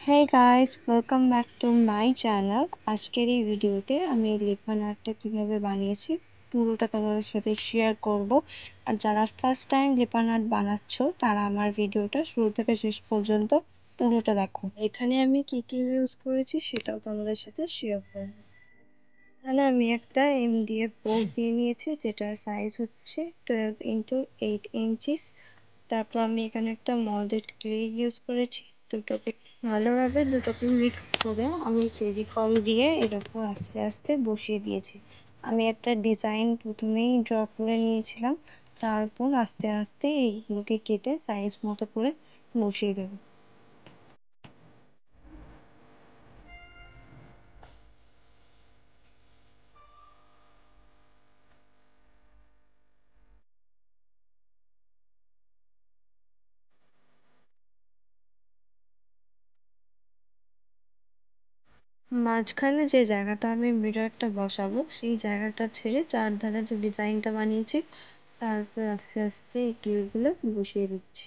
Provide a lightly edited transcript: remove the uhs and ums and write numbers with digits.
Hey guys, welcome back to my channel. আজকের এই ভিডিওতে আমি লিপন আর্টটা কীভাবে বানিয়েছি পুরোটা তোমাদের সাথে শেয়ার করব। আর যারা ফার্স্ট টাইম লিপন আর্ট বানাচ্ছ তারা আমার ভিডিওটা শুরু থেকে শেষ পর্যন্ত পুরোটা দেখো। এখানে আমি কী কী ইউজ করেছি সেটাও তোমাদের সাথে শেয়ার করব। তাহলে আমি একটা MDF বোর্ড দিয়ে নিয়েছি, যেটার সাইজ হচ্ছে 12x8 ইঞ্চিস। তারপর আমি এখানে একটা মল্ডেড ক্লে ইউজ করেছি। দুটোকে মিক্স করে আমি ফেভিকল দিয়ে এর উপর আস্তে আস্তে বসিয়ে দিয়েছি। আমি একটা ডিজাইন প্রথমেই ড্র করে নিয়েছিলাম, তারপর আস্তে আস্তে এইগুলোকে কেটে সাইজ মতো করে বসিয়ে দেবো। মাঝখানে যে জায়গাটা আমি মিররটা বসাবো সেই জায়গাটা ছেড়ে চারধারে যে ডিজাইনটা বানিয়েছি তারপর আস্তে আস্তে এই ক্লিপগুলো বসিয়ে দিচ্ছি।